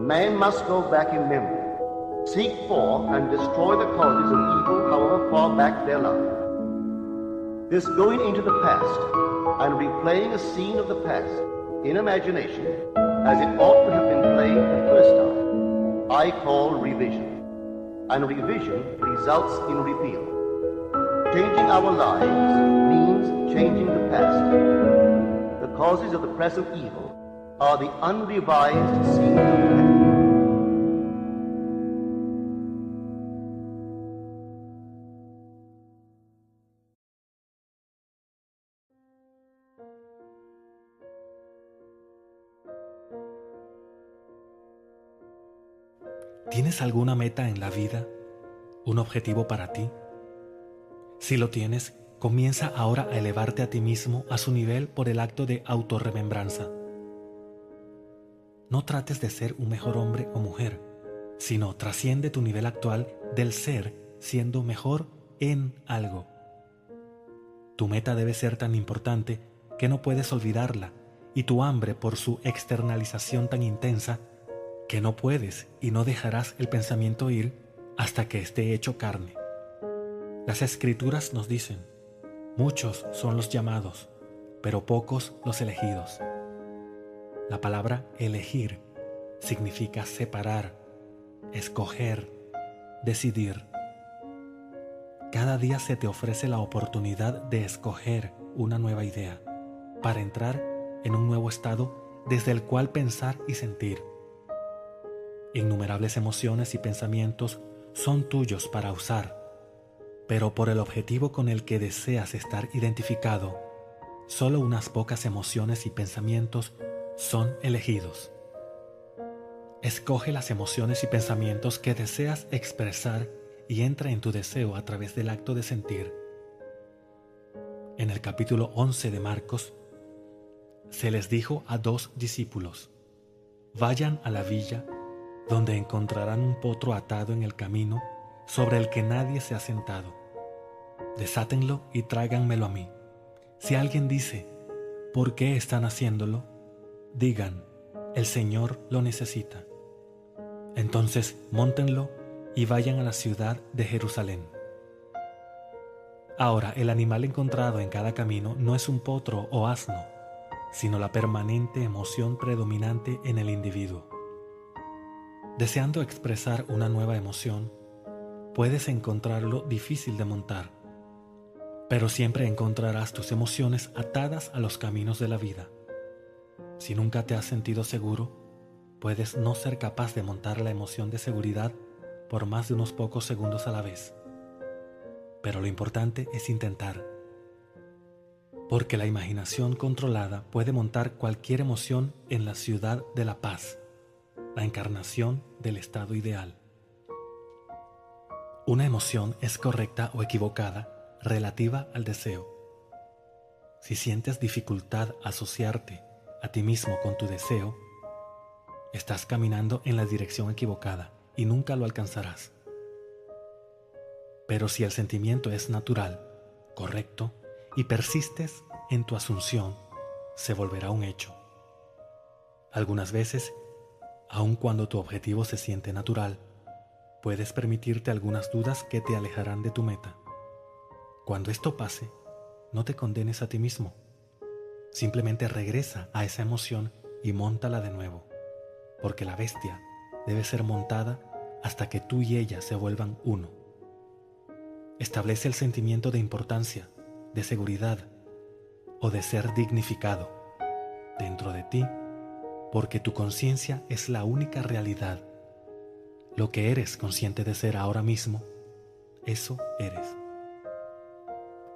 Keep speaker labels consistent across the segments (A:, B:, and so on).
A: Man must go back in memory, seek for and destroy the causes of evil, however far back they lie. This going into the past and replaying a scene of the past in imagination as it ought to have been played the first time, I call revision. And revision results in repeal. Changing our lives means changing the past. The causes of the present evil are the unrevised scenes of the past.
B: ¿Tienes alguna meta en la vida? ¿Un objetivo para ti? Si lo tienes, comienza ahora a elevarte a ti mismo a su nivel por el acto de autorremembranza. No trates de ser un mejor hombre o mujer, sino trasciende tu nivel actual del ser siendo mejor en algo. Tu meta debe ser tan importante que no puedes olvidarla, y tu hambre por su externalización tan intensa que no puedes y no dejarás el pensamiento ir hasta que esté hecho carne. Las Escrituras nos dicen: muchos son los llamados, pero pocos los elegidos. La palabra elegir significa separar, escoger, decidir. Cada día se te ofrece la oportunidad de escoger una nueva idea para entrar en un nuevo estado desde el cual pensar y sentir. Innumerables emociones y pensamientos son tuyos para usar, pero por el objetivo con el que deseas estar identificado, solo unas pocas emociones y pensamientos son elegidos. Escoge las emociones y pensamientos que deseas expresar y entra en tu deseo a través del acto de sentir. En el capítulo 11 de Marcos, se les dijo a 2 discípulos: vayan a la villa donde encontrarán un potro atado en el camino sobre el que nadie se ha sentado. Desátenlo y tráiganmelo a mí. Si alguien dice: ¿por qué están haciéndolo?, digan: el Señor lo necesita. Entonces móntenlo y vayan a la ciudad de Jerusalén. Ahora, el animal encontrado en cada camino no es un potro o asno, sino la permanente emoción predominante en el individuo. Deseando expresar una nueva emoción, puedes encontrarlo difícil de montar, pero siempre encontrarás tus emociones atadas a los caminos de la vida. Si nunca te has sentido seguro, puedes no ser capaz de montar la emoción de seguridad por más de unos pocos segundos a la vez. Pero lo importante es intentar, porque la imaginación controlada puede montar cualquier emoción en la ciudad de la paz, la encarnación del estado ideal. Una emoción es correcta o equivocada relativa al deseo. Si sientes dificultad a asociarte a ti mismo con tu deseo, estás caminando en la dirección equivocada y nunca lo alcanzarás. Pero si el sentimiento es natural, correcto, y persistes en tu asunción, se volverá un hecho. Algunas veces, aun cuando tu objetivo se siente natural, puedes permitirte algunas dudas que te alejarán de tu meta. Cuando esto pase, no te condenes a ti mismo. Simplemente regresa a esa emoción y móntala de nuevo, porque la bestia debe ser montada hasta que tú y ella se vuelvan uno. Establece el sentimiento de importancia, de seguridad o de ser dignificado dentro de ti, porque tu conciencia es la única realidad. Lo que eres consciente de ser ahora mismo, eso eres.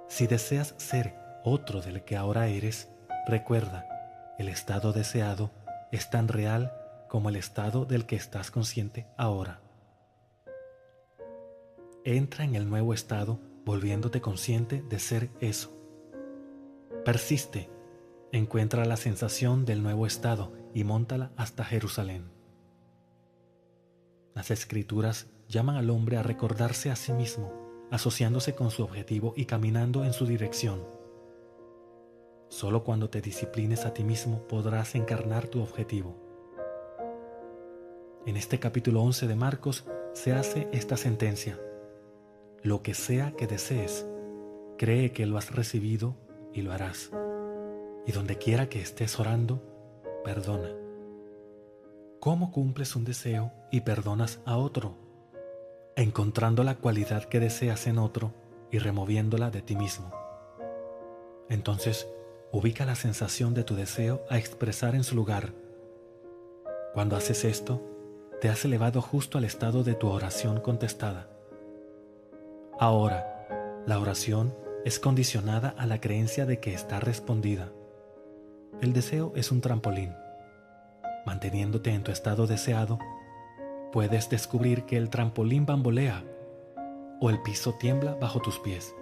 B: Si deseas ser otro del que ahora eres, recuerda, el estado deseado es tan real como el estado del que estás consciente ahora. Entra en el nuevo estado volviéndote consciente de ser eso. Persiste, encuentra la sensación del nuevo estado y móntala hasta Jerusalén. Las Escrituras llaman al hombre a recordarse a sí mismo, asociándose con su objetivo y caminando en su dirección. Solo cuando te disciplines a ti mismo podrás encarnar tu objetivo. En este capítulo 11 de Marcos se hace esta sentencia: lo que sea que desees, cree que lo has recibido y lo harás. Y donde quiera que estés orando, perdona. ¿Cómo cumples un deseo y perdonas a otro? Encontrando la cualidad que deseas en otro y removiéndola de ti mismo. Entonces, ubica la sensación de tu deseo a expresar en su lugar. Cuando haces esto, te has elevado justo al estado de tu oración contestada. Ahora, la oración es condicionada a la creencia de que está respondida. El deseo es un trampolín. Manteniéndote en tu estado deseado, puedes descubrir que el trampolín bambolea o el piso tiembla bajo tus pies.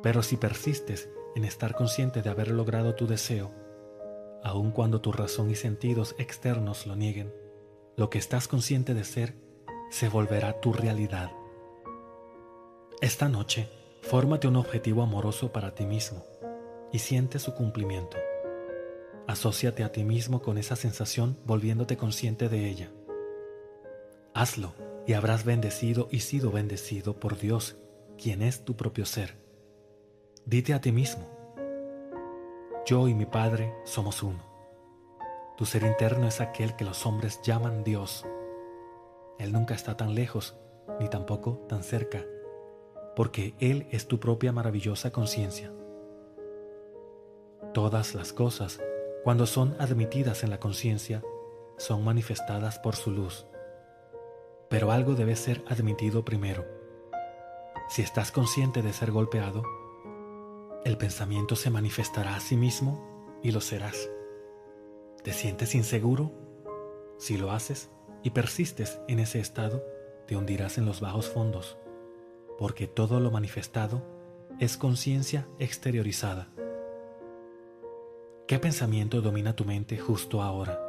B: Pero si persistes en estar consciente de haber logrado tu deseo, aun cuando tu razón y sentidos externos lo nieguen, lo que estás consciente de ser se volverá tu realidad. Esta noche, fórmate un objetivo amoroso para ti mismo y siente su cumplimiento. Asóciate a ti mismo con esa sensación volviéndote consciente de ella. Hazlo y habrás bendecido y sido bendecido por Dios, quien es tu propio ser. Dite a ti mismo: yo y mi Padre somos uno. Tu ser interno es aquel que los hombres llaman Dios. Él nunca está tan lejos, ni tampoco tan cerca, porque Él es tu propia maravillosa conciencia. Todas las cosas, cuando son admitidas en la conciencia, son manifestadas por su luz. Pero algo debe ser admitido primero. Si estás consciente de ser golpeado, el pensamiento se manifestará a sí mismo y lo serás. ¿Te sientes inseguro? Si lo haces y persistes en ese estado, te hundirás en los bajos fondos, porque todo lo manifestado es conciencia exteriorizada. ¿Qué pensamiento domina tu mente justo ahora?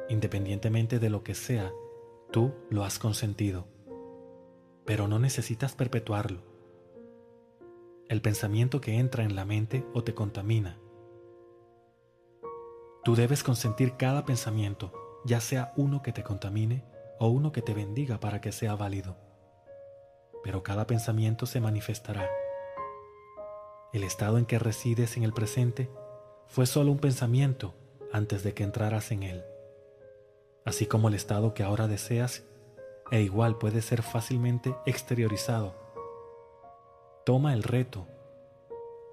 B: Independientemente de lo que sea, tú lo has consentido, pero no necesitas perpetuarlo. El pensamiento que entra en la mente o te contamina. Tú debes consentir cada pensamiento, ya sea uno que te contamine o uno que te bendiga para que sea válido. Pero cada pensamiento se manifestará. El estado en que resides en el presente fue solo un pensamiento antes de que entraras en él. Así como el estado que ahora deseas, e igual puede ser fácilmente exteriorizado. Toma el reto,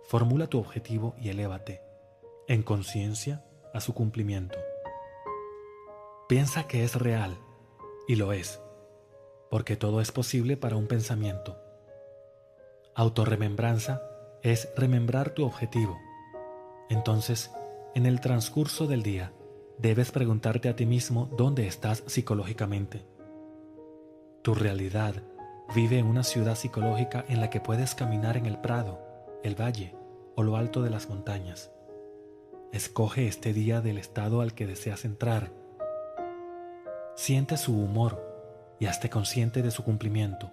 B: formula tu objetivo y elévate, en conciencia, a su cumplimiento. Piensa que es real, y lo es, porque todo es posible para un pensamiento. Autorremembranza es remembrar tu objetivo. Entonces, en el transcurso del día, debes preguntarte a ti mismo dónde estás psicológicamente. Tu realidad vive en una ciudad psicológica en la que puedes caminar en el prado, el valle o lo alto de las montañas. Escoge este día del estado al que deseas entrar. Siente su humor y hazte consciente de su cumplimiento.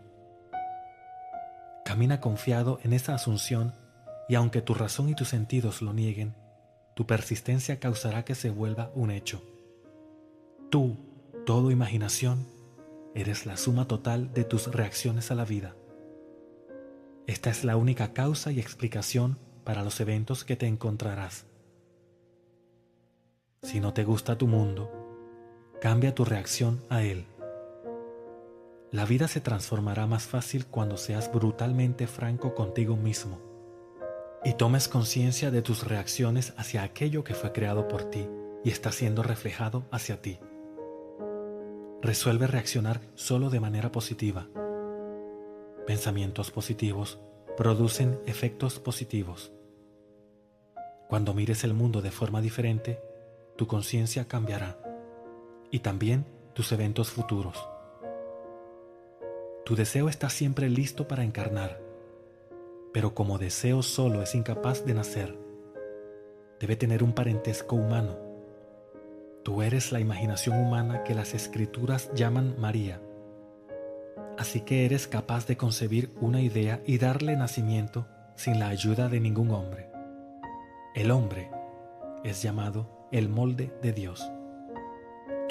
B: Camina confiado en esa asunción y aunque tu razón y tus sentidos lo nieguen, tu persistencia causará que se vuelva un hecho. Tú, todo imaginación, eres la suma total de tus reacciones a la vida. Esta es la única causa y explicación para los eventos que te encontrarás. Si no te gusta tu mundo, cambia tu reacción a él. La vida se transformará más fácil cuando seas brutalmente franco contigo mismo y tomes conciencia de tus reacciones hacia aquello que fue creado por ti y está siendo reflejado hacia ti. Resuelve reaccionar solo de manera positiva. Pensamientos positivos producen efectos positivos. Cuando mires el mundo de forma diferente, tu conciencia cambiará y también tus eventos futuros. Tu deseo está siempre listo para encarnar, pero como deseo solo es incapaz de nacer. Debe tener un parentesco humano. Tú eres la imaginación humana que las escrituras llaman María. Así que eres capaz de concebir una idea y darle nacimiento sin la ayuda de ningún hombre. El hombre es llamado el molde de Dios.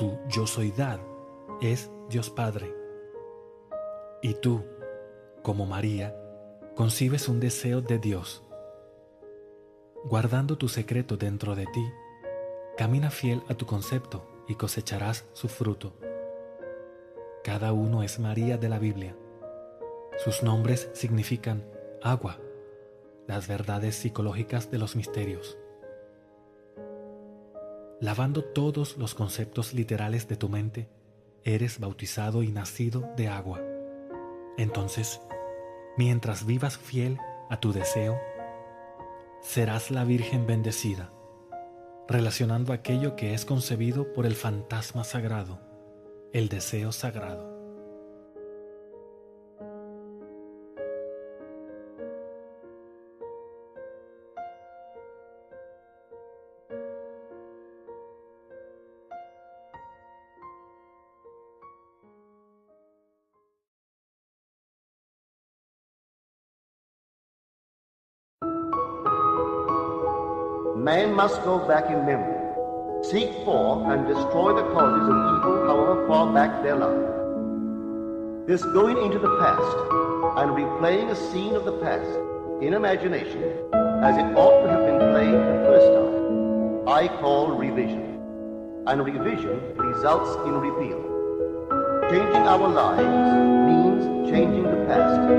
B: tu yo soidad es Dios Padre. Y tú, como María, concibes un deseo de Dios. Guardando tu secreto dentro de ti, camina fiel a tu concepto y cosecharás su fruto. Cada uno es María de la Biblia. Sus nombres significan agua, las verdades psicológicas de los misterios. Lavando todos los conceptos literales de tu mente, eres bautizado y nacido de agua. Entonces, mientras vivas fiel a tu deseo, serás la Virgen bendecida, relacionando aquello que es concebido por el fantasma sagrado, el deseo sagrado.
A: Man must go back in memory, seek for and destroy the causes of evil however far back they lie. This going into the past and replaying a scene of the past in imagination as it ought to have been played the first time, I call revision. And revision results in reveal. Changing our lives means changing the past.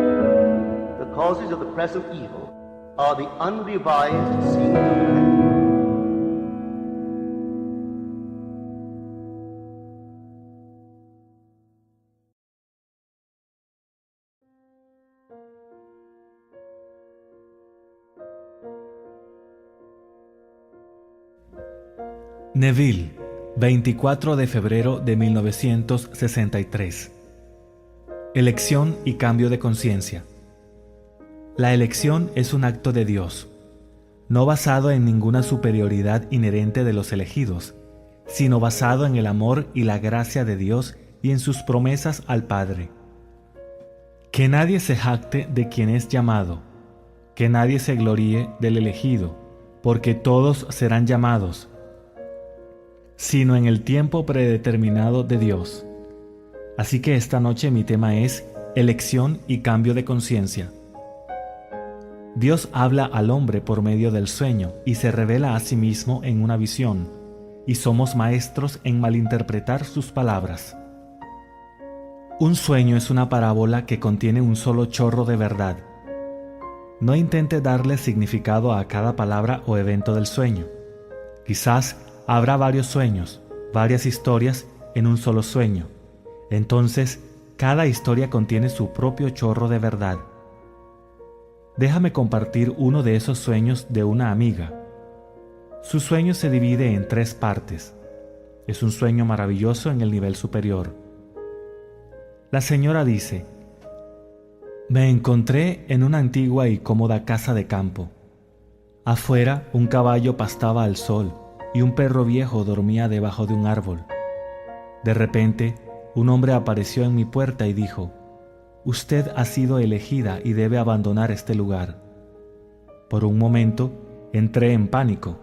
A: The causes of the present evil are the unrevised scenes of the past.
B: Neville, 24 de febrero de 1963. Elección y cambio de conciencia. La elección es un acto de Dios, no basado en ninguna superioridad inherente de los elegidos, sino basado en el amor y la gracia de Dios y en sus promesas al Padre. Que nadie se jacte de quien es llamado, que nadie se gloríe del elegido, porque todos serán llamados, sino en el tiempo predeterminado de Dios. Así que esta noche mi tema es elección y cambio de conciencia. Dios habla al hombre por medio del sueño y se revela a sí mismo en una visión, y somos maestros en malinterpretar sus palabras. Un sueño es una parábola que contiene un solo chorro de verdad. No intente darle significado a cada palabra o evento del sueño. Quizás habrá varios sueños, varias historias en un solo sueño. Entonces, cada historia contiene su propio chorro de verdad. Déjame compartir uno de esos sueños de una amiga. Su sueño se divide en 3 partes. Es un sueño maravilloso en el nivel superior. La señora dice: me encontré en una antigua y cómoda casa de campo. Afuera, un caballo pastaba al sol y un perro viejo dormía debajo de un árbol. De repente, un hombre apareció en mi puerta y dijo: usted ha sido elegida y debe abandonar este lugar. Por un momento, entré en pánico.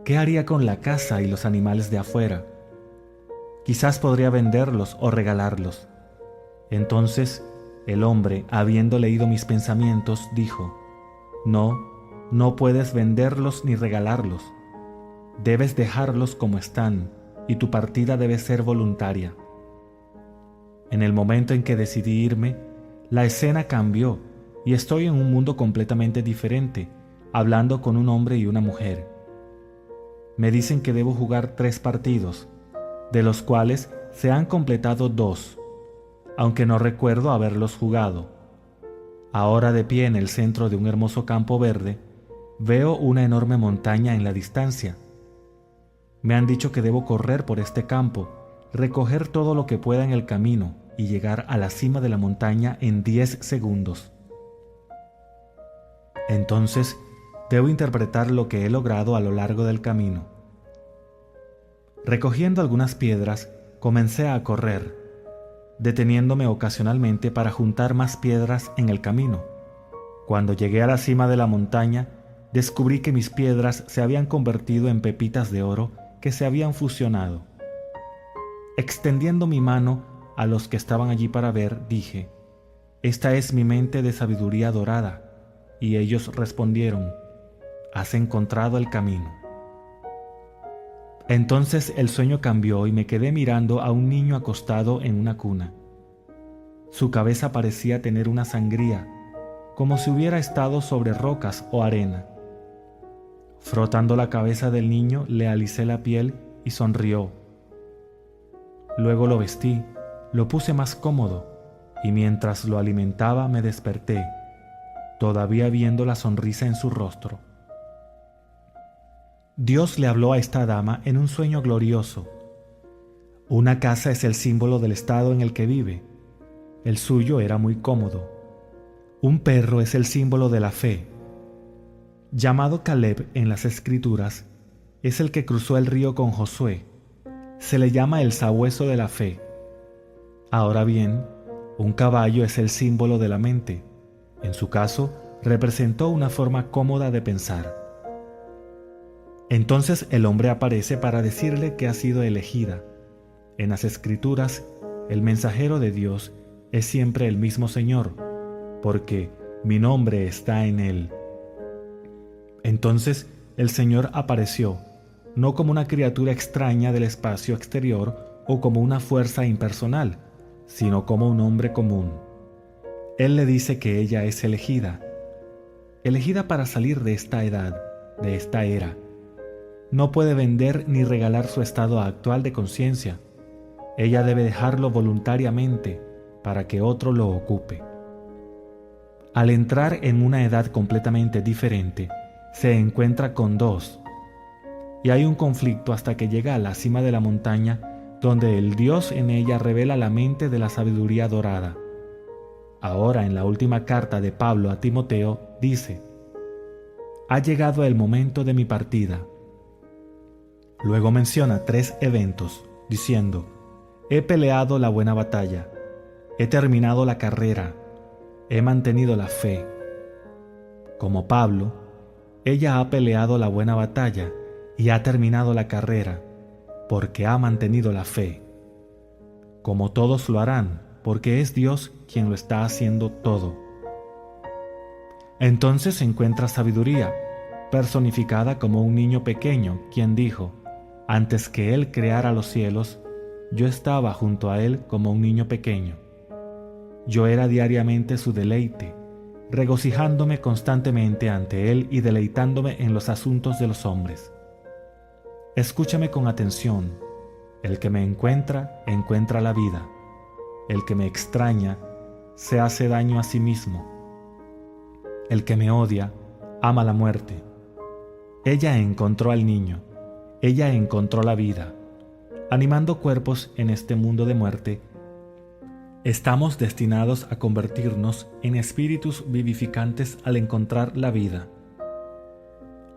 B: ¿Qué haría con la casa y los animales de afuera? Quizás podría venderlos o regalarlos. Entonces, el hombre, habiendo leído mis pensamientos, dijo: no puedes venderlos ni regalarlos. Debes dejarlos como están, y tu partida debe ser voluntaria. En el momento en que decidí irme, la escena cambió y estoy en un mundo completamente diferente, hablando con un hombre y una mujer. Me dicen que debo jugar 3 partidos, de los cuales se han completado 2, aunque no recuerdo haberlos jugado. Ahora, de pie en el centro de un hermoso campo verde, veo una enorme montaña en la distancia. Me han dicho que debo correr por este campo, recoger todo lo que pueda en el camino y llegar a la cima de la montaña en 10 segundos. Entonces, debo interpretar lo que he logrado a lo largo del camino. Recogiendo algunas piedras, comencé a correr, deteniéndome ocasionalmente para juntar más piedras en el camino. Cuando llegué a la cima de la montaña, descubrí que mis piedras se habían convertido en pepitas de oro que se habían fusionado. Extendiendo mi mano a los que estaban allí para ver, dije: «Esta es mi mente de sabiduría dorada». Y ellos respondieron: «Has encontrado el camino». Entonces el sueño cambió y me quedé mirando a un niño acostado en una cuna. Su cabeza parecía tener una sangría, como si hubiera estado sobre rocas o arena. Frotando la cabeza del niño, le alicé la piel y sonrió. Luego lo vestí, lo puse más cómodo, y mientras lo alimentaba me desperté, todavía viendo la sonrisa en su rostro. Dios le habló a esta dama en un sueño glorioso. Una casa es el símbolo del estado en el que vive. El suyo era muy cómodo. Un perro es el símbolo de la fe. Llamado Caleb en las Escrituras, es el que cruzó el río con Josué. Se le llama el sabueso de la fe. Ahora bien, un caballo es el símbolo de la mente. En su caso, representó una forma cómoda de pensar. Entonces el hombre aparece para decirle que ha sido elegida. En las Escrituras, el mensajero de Dios es siempre el mismo Señor, porque mi nombre está en él. Entonces el Señor apareció, no como una criatura extraña del espacio exterior o como una fuerza impersonal, sino como un hombre común. Él le dice que ella es elegida para salir de esta edad, de esta era. No puede vender ni regalar su estado actual de conciencia. Ella debe dejarlo voluntariamente para que otro lo ocupe. Al entrar en una edad completamente diferente, se encuentra con dos, y hay un conflicto hasta que llega a la cima de la montaña, donde el Dios en ella revela la mente de la sabiduría dorada. Ahora, en la última carta de Pablo a Timoteo, dice: «Ha llegado el momento de mi partida». Luego menciona 3 eventos, diciendo: «He peleado la buena batalla, he terminado la carrera, he mantenido la fe». Como Pablo, ella ha peleado la buena batalla y ha terminado la carrera, porque ha mantenido la fe. Como todos lo harán, porque es Dios quien lo está haciendo todo. Entonces se encuentra sabiduría, personificada como un niño pequeño, quien dijo: «Antes que Él creara los cielos, yo estaba junto a Él como un niño pequeño. Yo era diariamente su deleite, regocijándome constantemente ante Él y deleitándome en los asuntos de los hombres». Escúchame con atención. El que me encuentra, encuentra la vida. El que me extraña, se hace daño a sí mismo. El que me odia, ama la muerte. Ella encontró al niño. Ella encontró la vida. Animando cuerpos en este mundo de muerte, estamos destinados a convertirnos en espíritus vivificantes al encontrar la vida.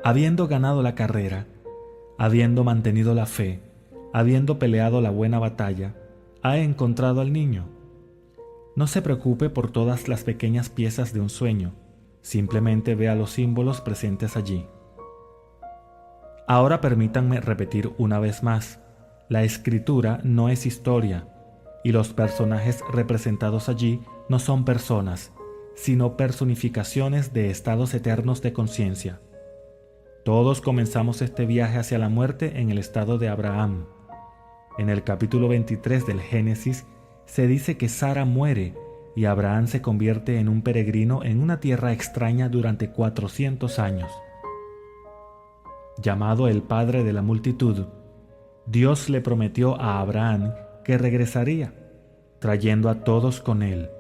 B: Habiendo ganado la carrera, habiendo mantenido la fe, habiendo peleado la buena batalla, ha encontrado al niño. No se preocupe por todas las pequeñas piezas de un sueño, simplemente vea los símbolos presentes allí. Ahora permítanme repetir una vez más: la escritura no es historia, y los personajes representados allí no son personas, sino personificaciones de estados eternos de conciencia. Todos comenzamos este viaje hacia la muerte en el estado de Abraham. En el capítulo 23 del Génesis se dice que Sara muere y Abraham se convierte en un peregrino en una tierra extraña durante 400 años. Llamado el padre de la multitud, Dios le prometió a Abraham que regresaría, trayendo a todos con él.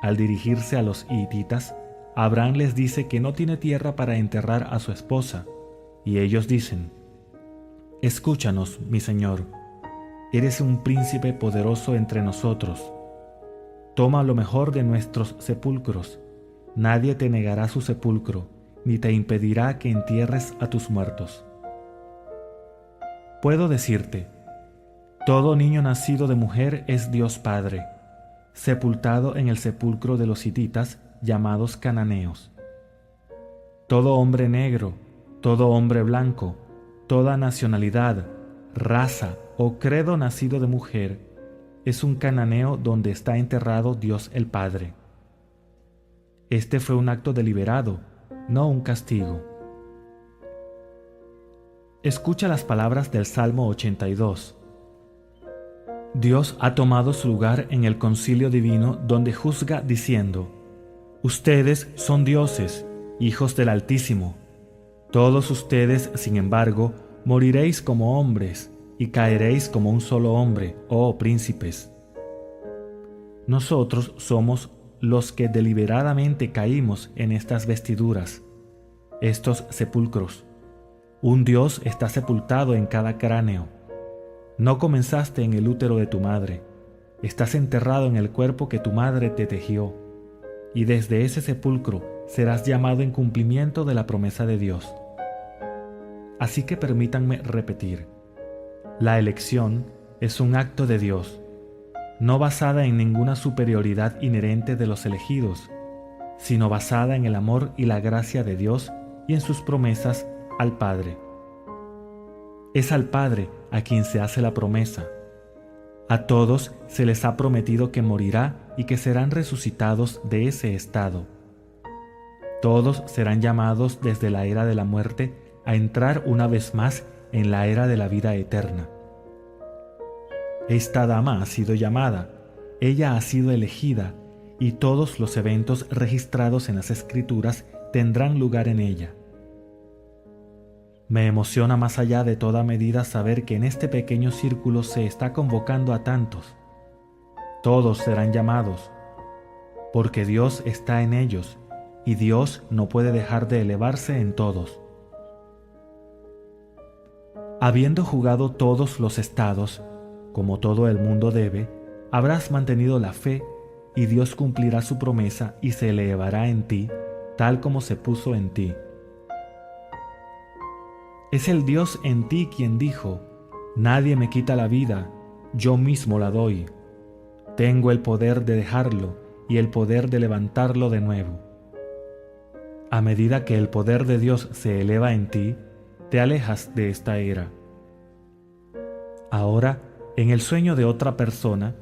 B: Al dirigirse a los hititas, Abraham les dice que no tiene tierra para enterrar a su esposa, y ellos dicen: «Escúchanos, mi señor, eres un príncipe poderoso entre nosotros. Toma lo mejor de nuestros sepulcros, nadie te negará su sepulcro, ni te impedirá que entierres a tus muertos». Puedo decirte: todo niño nacido de mujer es Dios Padre, sepultado en el sepulcro de los hititas llamados cananeos. Todo hombre negro, todo hombre blanco, toda nacionalidad, raza
C: o credo nacido de mujer es un cananeo donde está enterrado Dios el Padre. Este fue un acto deliberado, no un castigo. Escucha las palabras del Salmo 82. Dios ha tomado su lugar en el concilio divino donde juzga diciendo: ustedes son dioses, hijos del Altísimo. Todos ustedes, sin embargo, moriréis como hombres y caeréis como un solo hombre, oh príncipes. Nosotros somos los que deliberadamente caímos en estas vestiduras, estos sepulcros. Un Dios está sepultado en cada cráneo. No comenzaste en el útero de tu madre, estás enterrado en el cuerpo que tu madre te tejió, y desde ese sepulcro serás llamado en cumplimiento de la promesa de Dios. Así que permítanme repetir, la elección es un acto de Dios, no basada en ninguna superioridad inherente de los elegidos, sino basada en el amor y la gracia de Dios y en sus promesas al Padre. Es al Padre a quien se hace la promesa. A todos se les ha prometido que morirá y que serán resucitados de ese estado. Todos serán llamados desde la era de la muerte a entrar una vez más en la era de la vida eterna. Esta dama ha sido llamada, ella ha sido elegida, y todos los eventos registrados en las Escrituras tendrán lugar en ella. Me emociona más allá de toda medida saber que en este pequeño círculo se está convocando a tantos. Todos serán llamados, porque Dios está en ellos, y Dios no puede dejar de elevarse en todos. Habiendo jugado todos los estados, como todo el mundo debe, habrás mantenido la fe, y Dios cumplirá su promesa y se elevará en ti, tal como se puso en ti. Es el Dios en ti quien dijo: nadie me quita la vida, yo mismo la doy. Tengo el poder de dejarlo y el poder de levantarlo de nuevo. A medida que el poder de Dios se eleva en ti, te alejas de esta era. Ahora, en el sueño de otra persona,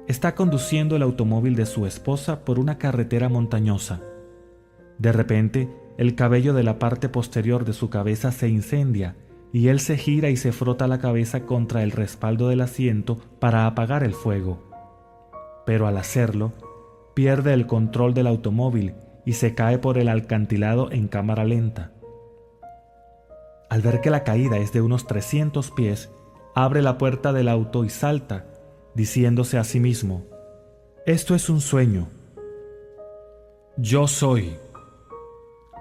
C: está conduciendo el automóvil de su esposa por una carretera montañosa. De repente, el cabello de la parte posterior de su cabeza se incendia y él se gira y se frota la cabeza contra el respaldo del asiento para apagar el fuego. Pero al hacerlo, pierde el control del automóvil y se cae por el acantilado en cámara lenta. Al ver que la caída es de unos 300 pies, abre la puerta del auto y salta, diciéndose a sí mismo: «Esto es un sueño. Yo soy».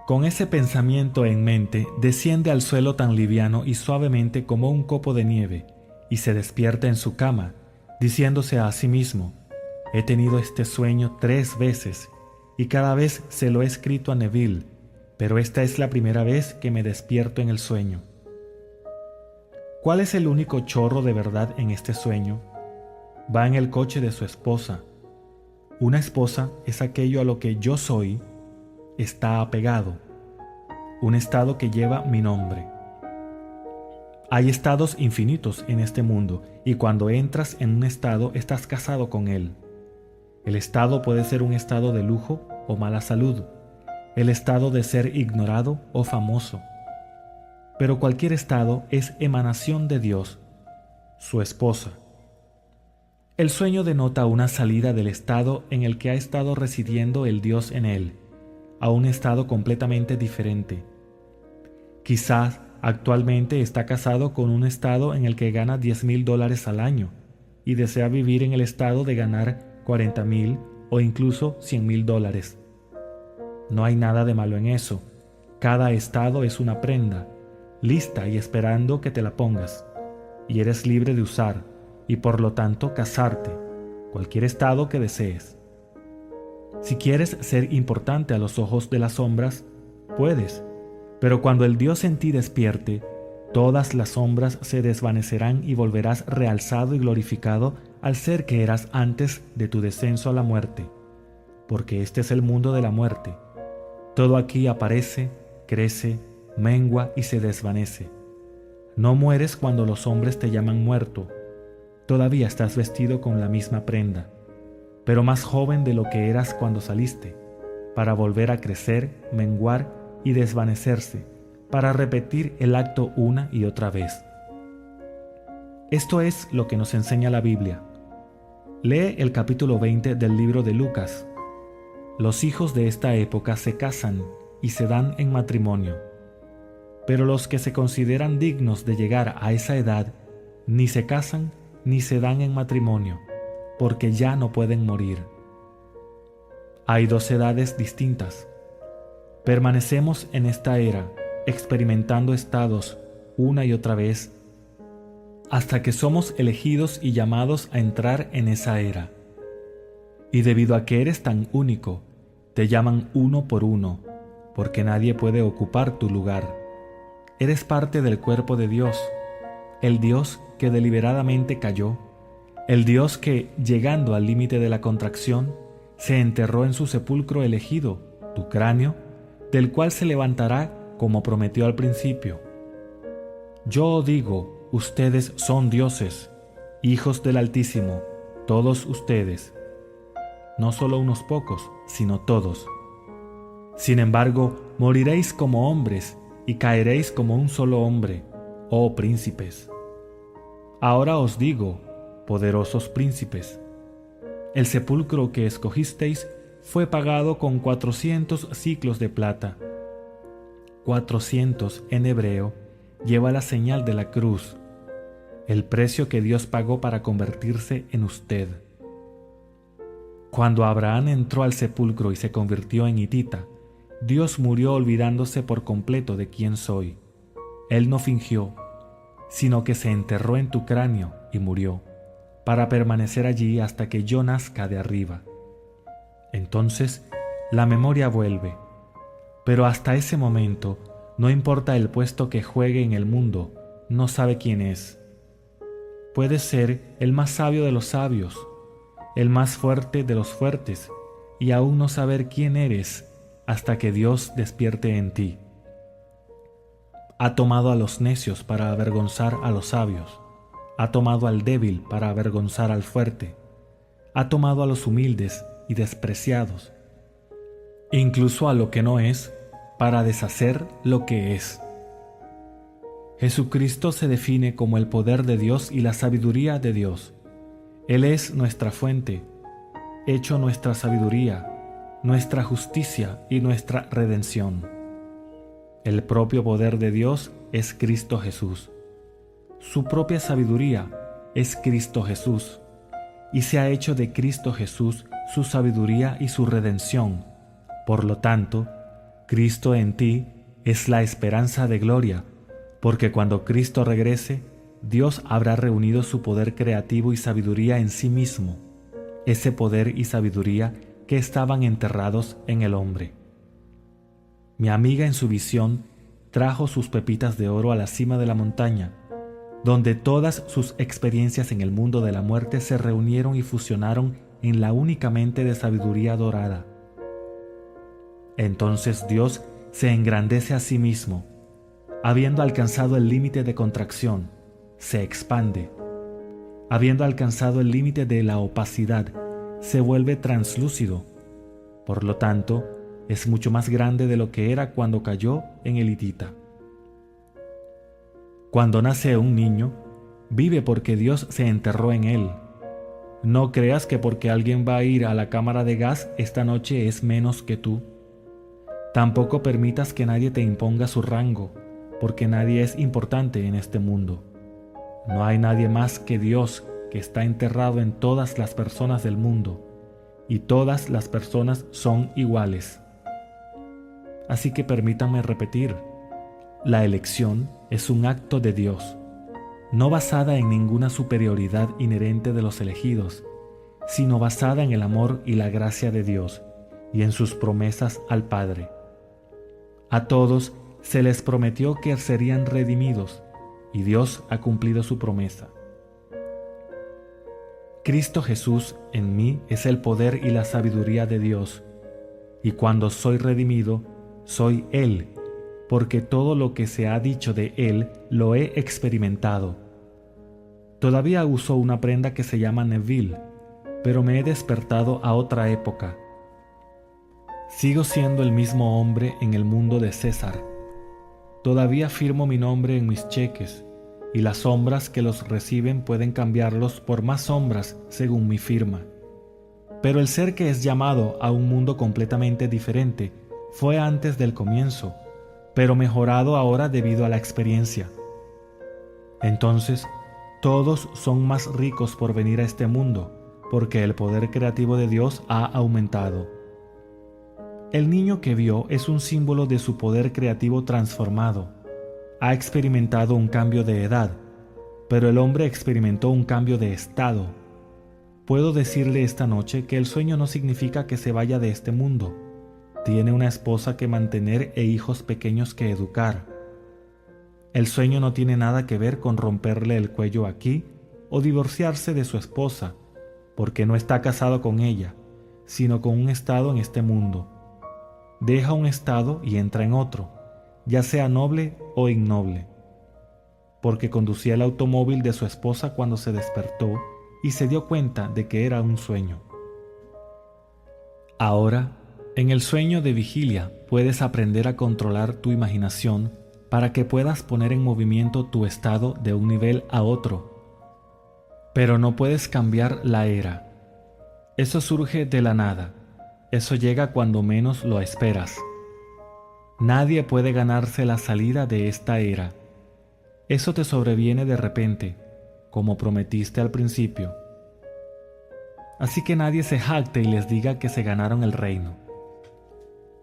C: Con ese pensamiento en mente, desciende al suelo tan liviano y suavemente como un copo de nieve, y se despierta en su cama, diciéndose a sí mismo: «He tenido este sueño 3 veces, y cada vez se lo he escrito a Neville, pero esta es la primera vez que me despierto en el sueño». ¿Cuál es el único chorro de verdad en este sueño? Va en el coche de su esposa. Una esposa es aquello a lo que yo soy, está apegado, un estado que lleva mi nombre. Hay estados infinitos en este mundo y cuando entras en un estado estás casado con él. El estado puede ser un estado de lujo o mala salud, el estado de ser ignorado o famoso. Pero cualquier estado es emanación de Dios, su esposa. El sueño denota una salida del estado en el que ha estado residiendo el Dios en él, a un estado completamente diferente. Quizás actualmente está casado con un estado en el que gana $10,000 al año y desea vivir en el estado de ganar $40,000 o incluso $100,000. No hay nada de malo en eso. Cada estado es una prenda, lista y esperando que te la pongas, y eres libre de usar y por lo tanto casarte, cualquier estado que desees. Si quieres ser importante a los ojos de las sombras, puedes, pero cuando el Dios en ti despierte, todas las sombras se desvanecerán y volverás realzado y glorificado al ser que eras antes de tu descenso a la muerte, porque este es el mundo de la muerte. Todo aquí aparece, crece, mengua y se desvanece. No mueres cuando los hombres te llaman muerto. Todavía estás vestido con la misma prenda, pero más joven de lo que eras cuando saliste, para volver a crecer, menguar y desvanecerse, para repetir el acto una y otra vez. Esto es lo que nos enseña la Biblia. Lee el capítulo 20 del libro de Lucas. Los hijos de esta época se casan y se dan en matrimonio, pero los que se consideran dignos de llegar a esa edad ni se casan ni se dan en matrimonio, porque ya no pueden morir. Hay dos edades distintas. Permanecemos en esta era, experimentando estados una y otra vez, hasta que somos elegidos y llamados a entrar en esa era. Y debido a que eres tan único, te llaman uno por uno, porque nadie puede ocupar tu lugar. Eres parte del cuerpo de Dios, el Dios que deliberadamente cayó, el Dios que, llegando al límite de la contracción, se enterró en su sepulcro elegido, tu cráneo, del cual se levantará como prometió al principio. Yo digo, ustedes son dioses, hijos del Altísimo, todos ustedes. No solo unos pocos, sino todos. Sin embargo, moriréis como hombres y caeréis como un solo hombre, oh príncipes. Ahora os digo, poderosos príncipes, el sepulcro que escogisteis fue pagado con 400 siclos de plata. 400 en hebreo lleva la señal de la cruz, el precio que Dios pagó para convertirse en usted. Cuando Abraham entró al sepulcro y se convirtió en hitita, Dios murió olvidándose por completo de quién soy. Él no fingió, sino que se enterró en tu cráneo y murió, para permanecer allí hasta que yo nazca de arriba. Entonces, la memoria vuelve, pero hasta ese momento, no importa el puesto que juegue en el mundo, no sabe quién es. Puede ser el más sabio de los sabios, el más fuerte de los fuertes, y aún no saber quién eres hasta que Dios despierte en ti. Ha tomado a los necios para avergonzar a los sabios, ha tomado al débil para avergonzar al fuerte, ha tomado a los humildes y despreciados, incluso a lo que no es, para deshacer lo que es. Jesucristo se define como el poder de Dios y la sabiduría de Dios. Él es nuestra fuente, hecho nuestra sabiduría, nuestra justicia y nuestra redención. El propio poder de Dios es Cristo Jesús. Su propia sabiduría es Cristo Jesús, y se ha hecho de Cristo Jesús su sabiduría y su redención. Por lo tanto, Cristo en ti es la esperanza de gloria, porque cuando Cristo regrese, Dios habrá reunido su poder creativo y sabiduría en sí mismo, ese poder y sabiduría que estaban enterrados en el hombre. Mi amiga en su visión trajo sus pepitas de oro a la cima de la montaña, donde todas sus experiencias en el mundo de la muerte se reunieron y fusionaron en la única mente de sabiduría dorada. Entonces Dios se engrandece a sí mismo, habiendo alcanzado el límite de contracción, se expande. Habiendo alcanzado el límite de la opacidad, se vuelve translúcido. Por lo tanto, es mucho más grande de lo que era cuando cayó en el hitita. Cuando nace un niño, vive porque Dios se enterró en él. No creas que porque alguien va a ir a la cámara de gas esta noche es menos que tú. Tampoco permitas que nadie te imponga su rango, porque nadie es importante en este mundo. No hay nadie más que Dios que está enterrado en todas las personas del mundo, y todas las personas son iguales. Así que permítanme repetir, la elección es un acto de Dios, no basada en ninguna superioridad inherente de los elegidos, sino basada en el amor y la gracia de Dios y en sus promesas al Padre. A todos se les prometió que serían redimidos, y Dios ha cumplido su promesa. Cristo Jesús en mí es el poder y la sabiduría de Dios, y cuando soy redimido, soy Él, porque todo lo que se ha dicho de él lo he experimentado. Todavía uso una prenda que se llama Neville, pero me he despertado a otra época. Sigo siendo el mismo hombre en el mundo de César. Todavía firmo mi nombre en mis cheques, y las sombras que los reciben pueden cambiarlos por más sombras según mi firma. Pero el ser que es llamado a un mundo completamente diferente fue antes del comienzo, pero mejorado ahora debido a la experiencia. Entonces, todos son más ricos por venir a este mundo, porque el poder creativo de Dios ha aumentado. El niño que vio es un símbolo de su poder creativo transformado. Ha experimentado un cambio de edad, pero el hombre experimentó un cambio de estado. Puedo decirle esta noche que el sueño no significa que se vaya de este mundo. Tiene una esposa que mantener e hijos pequeños que educar. El sueño no tiene nada que ver con romperle el cuello aquí o divorciarse de su esposa, porque no está casado con ella, sino con un estado en este mundo. Deja un estado y entra en otro, ya sea noble o innoble, porque conducía el automóvil de su esposa cuando se despertó y se dio cuenta de que era un sueño. Ahora, en el sueño de vigilia puedes aprender a controlar tu imaginación para que puedas poner en movimiento tu estado de un nivel a otro. Pero no puedes cambiar la era. Eso surge de la nada. Eso llega cuando menos lo esperas. Nadie puede ganarse la salida de esta era. Eso te sobreviene de repente, como prometiste al principio. Así que nadie se jacte y les diga que se ganaron el reino.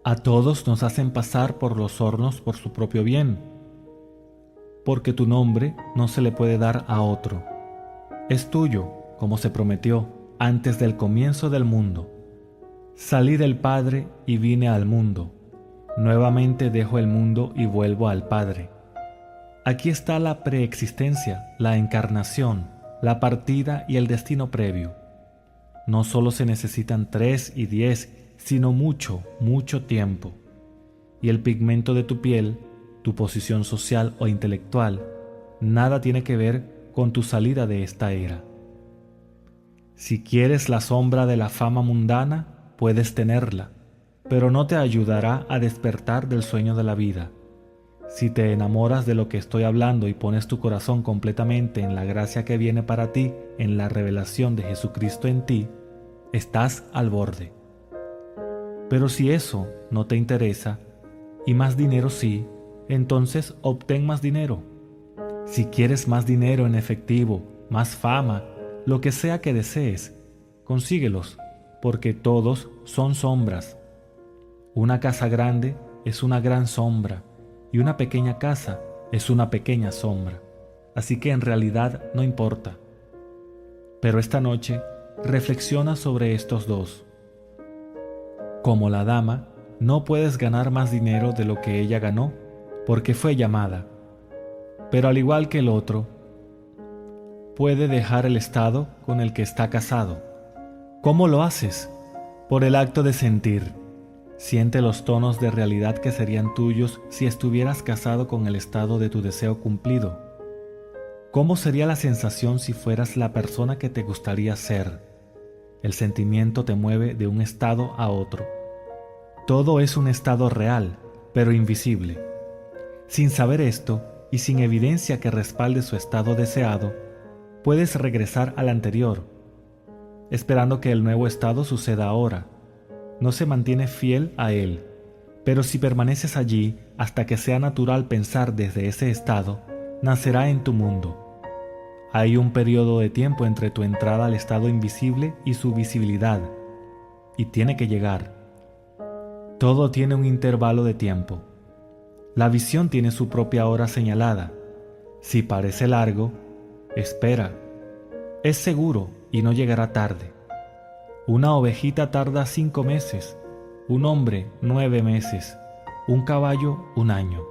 C: A todos nos hacen pasar por los hornos por su propio bien, porque tu nombre no se le puede dar a otro. Es tuyo, como se prometió, antes del comienzo del mundo. Salí del Padre y vine al mundo. Nuevamente dejo el mundo y vuelvo al Padre. Aquí está la preexistencia, la encarnación, la partida y el destino previo. No solo se necesitan 3 y 10, sino mucho, mucho tiempo. Y el pigmento de tu piel, tu posición social o intelectual, nada tiene que ver con tu salida de esta era. Si quieres la sombra de la fama mundana, puedes tenerla, pero no te ayudará a despertar del sueño de la vida. Si te enamoras de lo que estoy hablando y pones tu corazón completamente en la gracia que viene para ti, en la revelación de Jesucristo en ti, estás al borde. Pero si eso no te interesa, y más dinero sí, entonces obtén más dinero. Si quieres más dinero en efectivo, más fama, lo que sea que desees, consíguelos, porque todos son sombras. Una casa grande es una gran sombra, y una pequeña casa es una pequeña sombra. Así que en realidad no importa. Pero esta noche reflexiona sobre estos dos. Como la dama, no puedes ganar más dinero de lo que ella ganó, porque fue llamada. Pero al igual que el otro, puede dejar el estado con el que está casado. ¿Cómo lo haces? Por el acto de sentir. Siente los tonos de realidad que serían tuyos si estuvieras casado con el estado de tu deseo cumplido. ¿Cómo sería la sensación si fueras la persona que te gustaría ser? El sentimiento te mueve de un estado a otro. Todo es un estado real, pero invisible. Sin saber esto y sin evidencia que respalde su estado deseado, puedes regresar al anterior, esperando que el nuevo estado suceda ahora. No se mantiene fiel a él, pero si permaneces allí hasta que sea natural pensar desde ese estado, nacerá en tu mundo. Hay un periodo de tiempo entre tu entrada al estado invisible y su visibilidad, y tiene que llegar. Todo tiene un intervalo de tiempo. La visión tiene su propia hora señalada. Si parece largo, espera. Es seguro y no llegará tarde. Una ovejita tarda 5 meses, un hombre 9 meses, un caballo 1 año.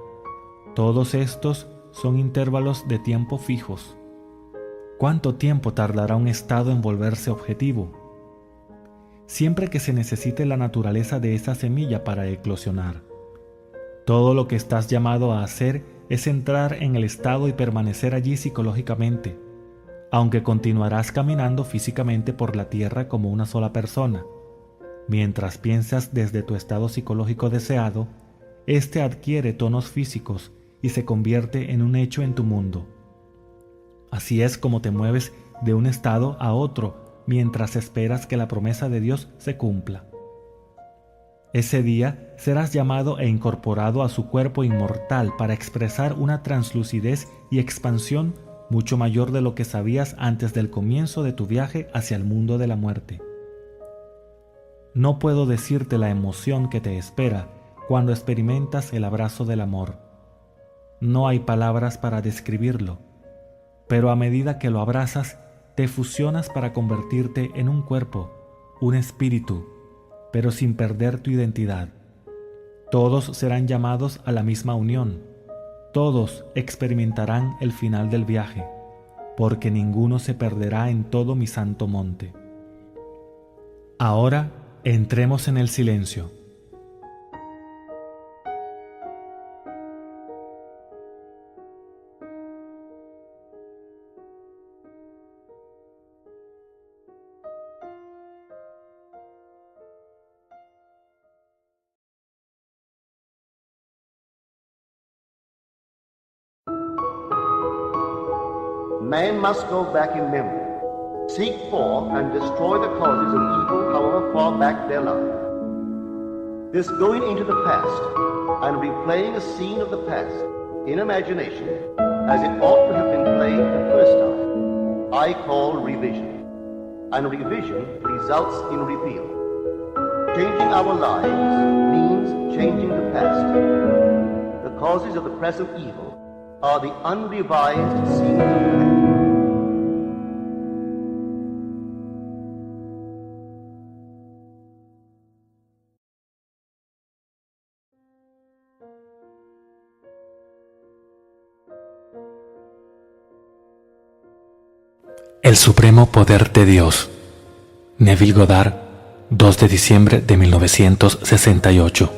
C: Todos estos son intervalos de tiempo fijos. ¿Cuánto tiempo tardará un estado en volverse objetivo? Siempre que se necesite la naturaleza de esa semilla para eclosionar. Todo lo que estás llamado a hacer es entrar en el estado y permanecer allí psicológicamente, aunque continuarás caminando físicamente por la tierra como una sola persona. Mientras piensas desde tu estado psicológico deseado, este adquiere tonos físicos y se convierte en un hecho en tu mundo. Así es como te mueves de un estado a otro mientras esperas que la promesa de Dios se cumpla. Ese día serás llamado e incorporado a su cuerpo inmortal para expresar una translucidez y expansión mucho mayor de lo que sabías antes del comienzo de tu viaje hacia el mundo de la muerte. No puedo decirte la emoción que te espera cuando experimentas el abrazo del amor. No hay palabras para describirlo, pero a medida que lo abrazas, te fusionas para convertirte en un cuerpo, un espíritu, pero sin perder tu identidad. Todos serán llamados a la misma unión. Todos experimentarán el final del viaje, porque ninguno se perderá en todo mi santo monte. Ahora entremos en el silencio.
A: Man must go back in memory, seek for and destroy the causes of evil however far back they lie. This going into the past and replaying a scene of the past in imagination as it ought to have been played the first time, I call revision. And revision results in repeal. Changing our lives means changing the past. The causes of the present evil are the unrevised scenes of the past.
B: El supremo poder de Dios. Neville Goddard, 2 de diciembre de 1968.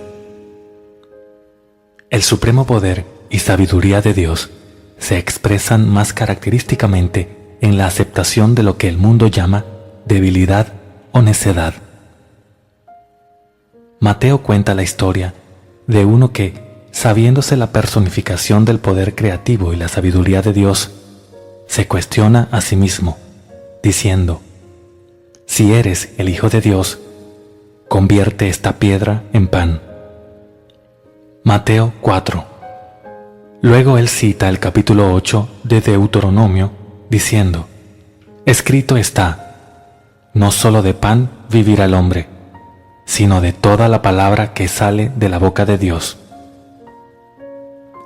B: El supremo poder y sabiduría de Dios se expresan más característicamente en la aceptación de lo que el mundo llama debilidad o necedad. Mateo cuenta la historia de uno que, sabiéndose la personificación del poder creativo y la sabiduría de Dios, se cuestiona a sí mismo, diciendo: si eres el Hijo de Dios, convierte esta piedra en pan. Mateo 4. Luego él cita el capítulo 8 de Deuteronomio, diciendo: escrito está, no solo de pan vivirá el hombre, sino de toda la palabra que sale de la boca de Dios.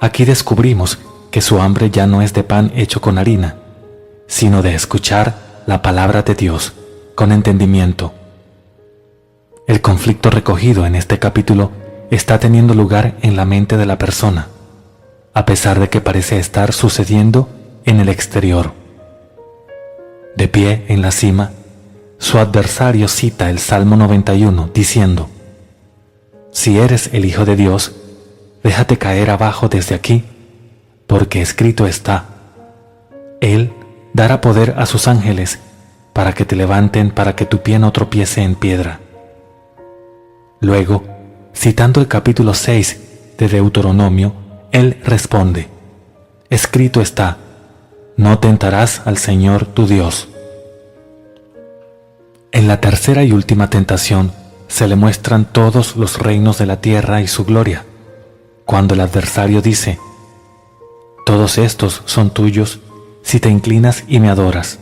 B: Aquí descubrimos que su hambre ya no es de pan hecho con harina, sino de escuchar la palabra de Dios con entendimiento. El conflicto recogido en este capítulo está teniendo lugar en la mente de la persona, a pesar de que parece estar sucediendo en el exterior. De pie en la cima, su adversario cita el Salmo 91 diciendo: si eres el Hijo de Dios, déjate caer abajo desde aquí, porque escrito está, Él dará poder a sus ángeles para que te levanten para que tu pie no tropiece en piedra. Luego, citando el capítulo 6 de Deuteronomio, él responde: escrito está, no tentarás al Señor tu Dios. En la tercera y última tentación se le muestran todos los reinos de la tierra y su gloria, cuando el adversario dice: todos estos son tuyos si te inclinas y me adoras.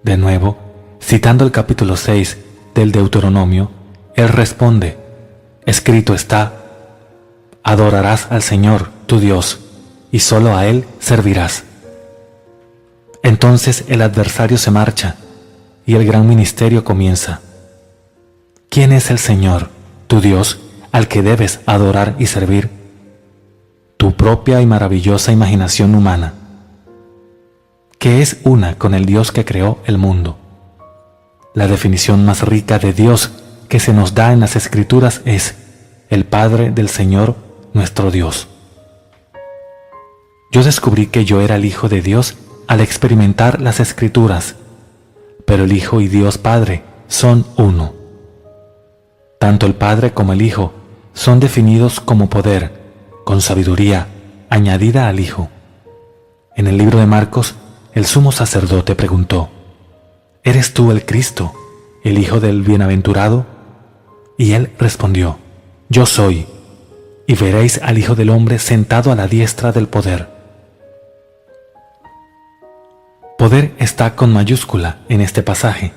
B: De nuevo, citando el capítulo 6 del Deuteronomio, él responde: escrito está, adorarás al Señor tu Dios, y solo a Él servirás. Entonces el adversario se marcha, y el gran ministerio comienza. ¿Quién es el Señor, tu Dios, al que debes adorar y servir? Tu propia y maravillosa imaginación humana, que es una con el Dios que creó el mundo. La definición más rica de Dios que se nos da en las Escrituras es: el Padre del Señor nuestro Dios. Yo descubrí que yo era el Hijo de Dios al experimentar las Escrituras, pero el Hijo y Dios Padre son uno. Tanto el Padre como el Hijo son definidos como poder, con sabiduría añadida al Hijo. En el libro de Marcos, el sumo sacerdote preguntó: ¿Eres tú el Cristo, el Hijo del Bienaventurado? Y él respondió: Yo soy, y veréis al Hijo del Hombre sentado a la diestra del poder. Poder está con mayúscula en este pasaje,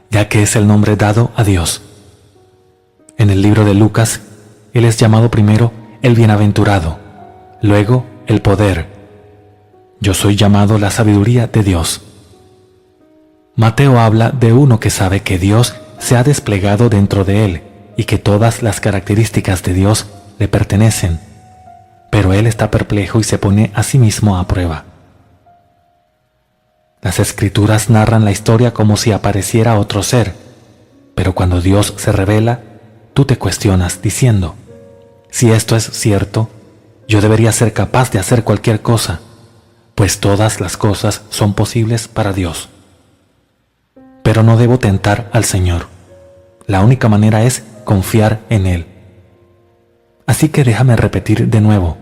B: ya que es el nombre dado a Dios. En el libro de Lucas, Él es llamado primero el Bienaventurado, luego el Poder. Yo soy llamado la sabiduría de Dios. Mateo habla de uno que sabe que Dios se ha desplegado dentro de él y que todas las características de Dios le pertenecen, pero él está perplejo y se pone a sí mismo a prueba. Las Escrituras narran la historia como si apareciera otro ser, pero cuando Dios se revela, tú te cuestionas diciendo: si esto es cierto, yo debería ser capaz de hacer cualquier cosa, pues todas las cosas son posibles para Dios. Pero no debo tentar al Señor. La única manera es confiar en Él. Así que déjame repetir de nuevo: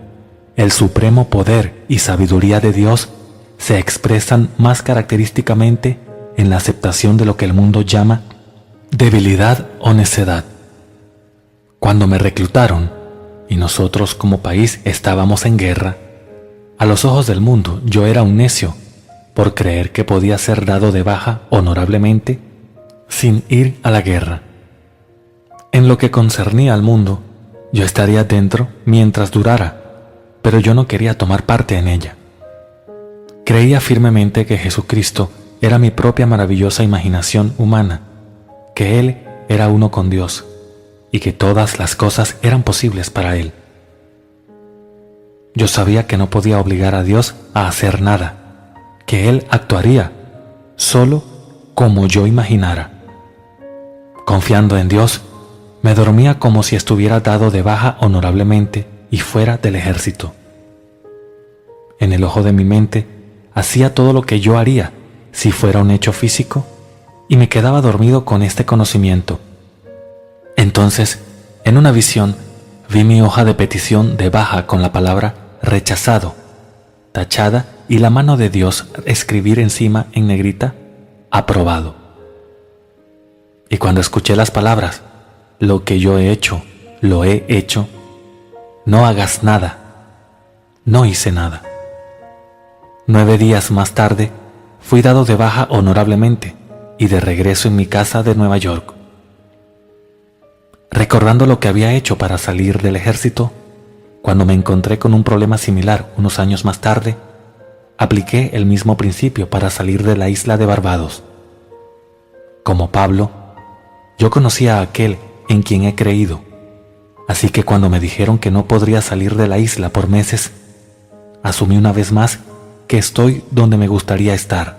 B: el supremo poder y sabiduría de Dios se expresan más característicamente en la aceptación de lo que el mundo llama debilidad o necedad. Cuando me reclutaron y nosotros como país estábamos en guerra, a los ojos del mundo yo era un necio por creer que podía ser dado de baja honorablemente sin ir a la guerra. En lo que concernía al mundo, yo estaría dentro mientras durara, pero yo no quería tomar parte en ella. Creía firmemente que Jesucristo era mi propia maravillosa imaginación humana, que Él era uno con Dios y que todas las cosas eran posibles para Él. Yo sabía que no podía obligar a Dios a hacer nada, que Él actuaría solo como yo imaginara. Confiando en Dios, me dormía como si estuviera dado de baja honorablemente y fuera del ejército. En el ojo de mi mente, hacía todo lo que yo haría si fuera un hecho físico y me quedaba dormido con este conocimiento. Entonces, en una visión, vi mi hoja de petición de baja con la palabra rechazado, tachada, y la mano de Dios escribir encima en negrita: aprobado. Y cuando escuché las palabras: lo que yo he hecho, lo he hecho, no hagas nada, no hice nada. 9 días más tarde, fui dado de baja honorablemente y de regreso en mi casa de Nueva York. Recordando lo que había hecho para salir del ejército, cuando me encontré con un problema similar unos años más tarde, apliqué el mismo principio para salir de la isla de Barbados. Como Pablo, yo conocía a aquel en quien he creído, así que cuando me dijeron que no podría salir de la isla por meses, asumí una vez más que estoy donde me gustaría estar.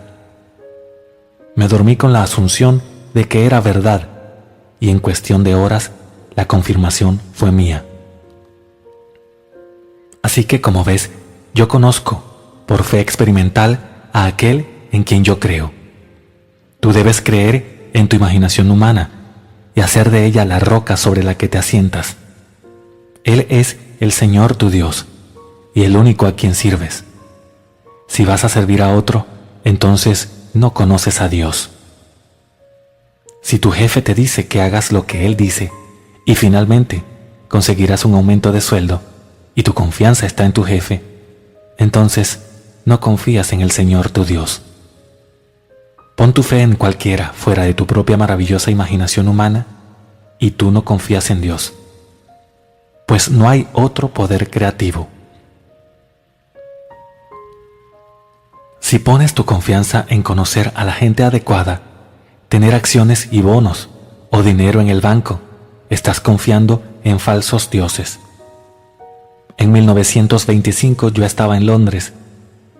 B: Me dormí con la asunción de que era verdad, y en cuestión de horas la confirmación fue mía. Así que, como ves, yo conozco, por fe experimental, a aquel en quien yo creo. Tú debes creer en tu imaginación humana y hacer de ella la roca sobre la que te asientas. Él es el Señor tu Dios y el único a quien sirves. Si vas a servir a otro, entonces no conoces a Dios. Si tu jefe te dice que hagas lo que él dice y finalmente conseguirás un aumento de sueldo y tu confianza está en tu jefe, entonces no confías en el Señor tu Dios. Pon tu fe en cualquiera fuera de tu propia maravillosa imaginación humana y tú no confías en Dios, pues no hay otro poder creativo. Si pones tu confianza en conocer a la gente adecuada, tener acciones y bonos o dinero en el banco, estás confiando en falsos dioses. En 1925 yo estaba en Londres,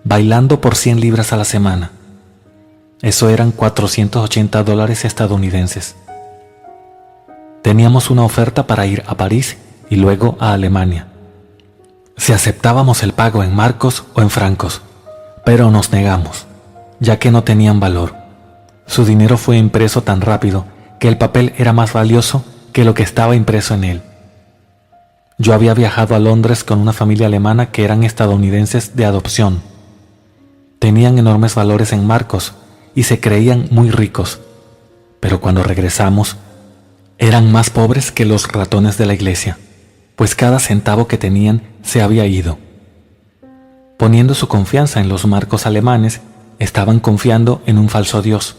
B: bailando por 100 libras a la semana. Eso eran $480 estadounidenses. Teníamos una oferta para ir a París y luego a Alemania. Si aceptábamos el pago en marcos o en francos, pero nos negamos, ya que no tenían valor. Su dinero fue impreso tan rápido que el papel era más valioso que lo que estaba impreso en él. Yo había viajado a Londres con una familia alemana que eran estadounidenses de adopción. Tenían enormes valores en marcos y se creían muy ricos, pero cuando regresamos, eran más pobres que los ratones de la iglesia, pues cada centavo que tenían se había ido. Poniendo su confianza en los marcos alemanes, estaban confiando en un falso Dios.